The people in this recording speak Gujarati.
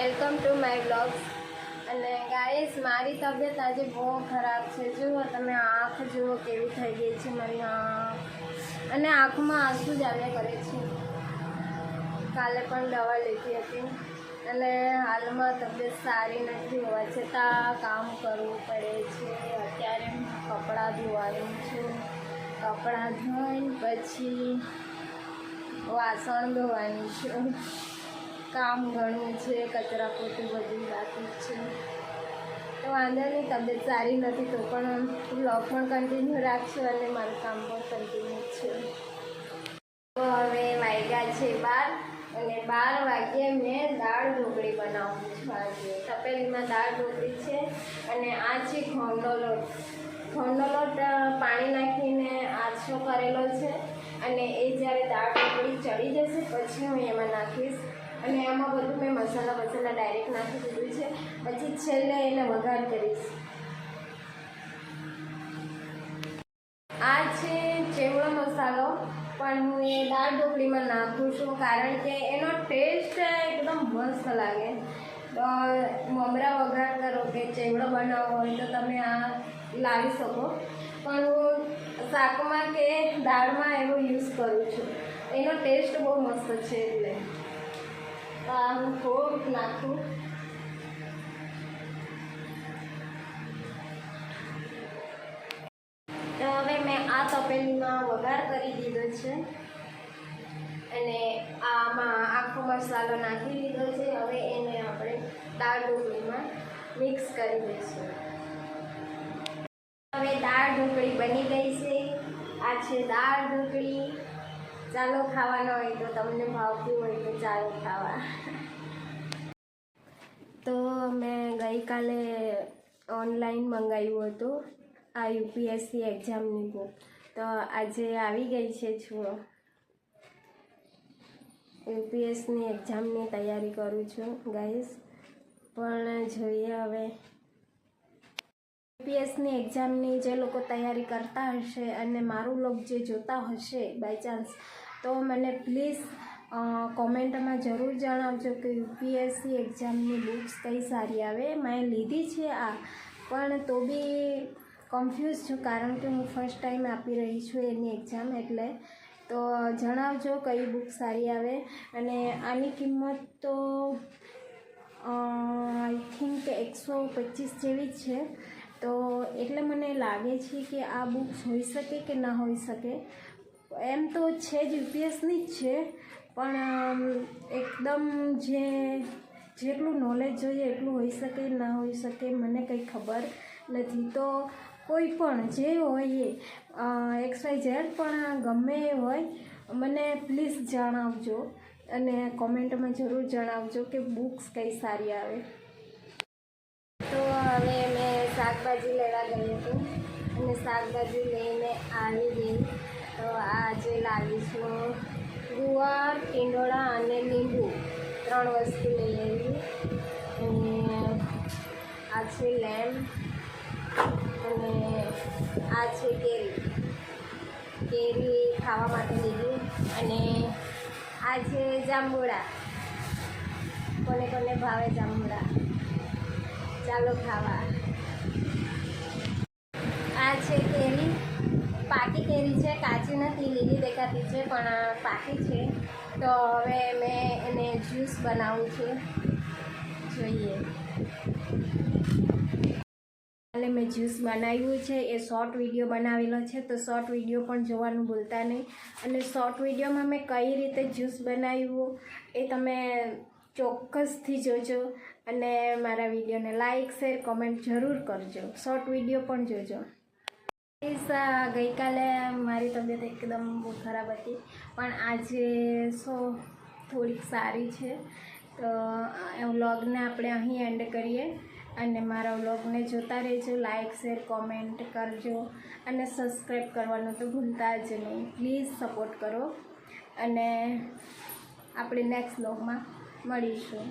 Welcome to my blogs. અને ગાઈસ, મારી તબિયત આજે બહુ ખરાબ છે. જુઓ તમે, આંખ જુઓ કેવી થઈ ગઈ છે મારી આંખ, અને આંખમાં આંસુ જ આવ્યા કરે છે. કાલે પણ દવા લીધી હતી અને હાલમાં તબિયત સારી નથી હોવા છતાં કામ કરવું પડે છે. અત્યારે કપડાં ધોવાનું છે. કપડાં ધોઈને પછી વાસણ ધોવાની છે. કામ ઘણું છે, કચરા પોતું બધું બાકી છે. તો વાંધો નહીં, તબિયત સારી નથી તો પણ બ્લોગ પણ કન્ટિન્યુ રાખશું અને મારું કામ પણ કન્ટિન્યુ છે. તો હવે વાગ્યા છે 12 અને 12 વાગ્યે મેં દાળ ઢોકળી બનાવું છું. આજે તપેલીમાં દાળ ઢોકળી છે અને આ છે ઘઉંનો લોટ. ઘઉંનો લોટ પાણી નાખીને આછો કરેલો છે અને એ જ્યારે દાળ ઢોકળી ચડી જશે પછી હું એમાં નાખીશ. અને આમાં બધું મેં મસાલા ડાયરેક્ટ નાખી દીધું છે. પછી છેલ્લે એને વઘાર કરીશ. આ છે ચેવડો મસાલો, પણ હું એ દાળ ઢોકળીમાં નાખું છું કારણ કે એનો ટેસ્ટ એકદમ મસ્ત લાગે. તો મમરા વઘાર કરો કે ચેવડો બનાવવો હોય તો તમે આ લાવી શકો, પણ હું શાકમાં કે દાળમાં એવો યુઝ કરું છું. એનો ટેસ્ટ બહુ મસ્ત છે. એટલે હું થોડુંક નાખું. તો હવે મેં આ તપેલીમાં વઘાર કરી દીધો છે અને આમાં આખો મસાલો નાખી દીધો છે. હવે એને આપણે દાળ ઢોકળીમાં મિક્સ કરી દઈશું. હવે દાળ ઢોકળી બની ગઈ છે. આ છે દાળ ઢોકળી. ચાલો ખાવાનો હોય તો, તમને ભાવતી હોય તો ચાલો ખાવા. તો મેં ગઈકાલે ઓનલાઈન મંગાવ્યું હતું આ યુપીએસસી એક્ઝામની બુક. તો આજે આવી ગઈ છે. જુઓ, યુપીએસસી એક્ઝામની તૈયારી કરું છું ગાઈસ. પણ જોઈએ હવે યુપીએસસી એક્ઝામની જે લોકો તૈયારી કરતા હશે અને મારું લોગ જે જોતા હશે બાય ચાન્સ, તો મને પ્લીઝ કોમેન્ટમાં જરૂર જણાવજો કે યુપીએસસી એક્ઝામની બુક્સ કઈ સારી આવે. મેં લીધી છે આ, પણ તો બી કન્ફ્યુઝ છું કારણ કે હું ફર્સ્ટ ટાઈમ આપી રહી છું એની એક્ઝામ. એટલે તો જણાવજો કઈ બુક સારી આવે. અને આની કિંમત તો આઈ થિંક 125 જેવી જ છે. તો એટલે મને લાગે છે કે આ બુક્સ હોઈ શકે કે ના હોઈ શકે. એમ તો છે જ યુપીએસની જ છે, પણ એકદમ જેટલું નોલેજ જોઈએ એટલું હોઈ શકે ના હોઈ શકે મને કંઈ ખબર નથી. તો કોઈ પણ જે હોય એ XYZ પણ ગમે એ હોય, મને પ્લીઝ જણાવજો અને કોમેન્ટમાં જરૂર જણાવજો કે બુક્સ કઈ સારી આવે. તો હવે મેં શાકભાજી લેવા ગઈ હતી અને શાકભાજી લઈને આવી ગઈ. તો આજે લાવીશું ગુવાર, ટીંડોળા અને લીંબુ, 3 વસ્તુ લઈ આવી. અને આ છે લેમ્બ અને આ છે કેરી ખાવા માટે લીધી. અને આ છે જાંબુડા. કોને કોને ભાવે જાંબુડા? ચાલો ખાવા. આ છે કેરી, પાકી કેરી છે, કાચી નથી. લીલી દેખાતી છે પણ પાકી છે. તો હવે મેં એને જ્યુસ બનાવું છું. જોઈએ. કાલે મેં જ્યુસ બનાવ્યું છે, એ શોર્ટ વિડીયો બનાવેલો છે, તો શોર્ટ વિડીયો પણ જોવાનું ભૂલતા નહીં. અને શોર્ટ વિડીયોમાં મેં કઈ રીતે જ્યુસ બનાવ્યું એ તમે ચોક્કસથી જોજો. અને મારા વિડીયોને લાઈક, શેર, કોમેન્ટ જરૂર કરજો. શોર્ટ વિડીયો પણ જોજો. ગઈકાલે મારી તબિયત એકદમ બહુ ખરાબ હતી, પણ આજે થોડીક સારી છે. તો વ્લોગને આપણે અહીં એન્ડ કરીએ અને મારા વ્લોગને જોતા રહેજો. લાઈક, શેર, કોમેન્ટ કરજો અને સબસ્ક્રાઈબ કરવાનું તો ભૂલતા જ નહીં. પ્લીઝ સપોર્ટ કરો અને આપણે નેક્સ્ટ વ્લોગમાં મળીશું.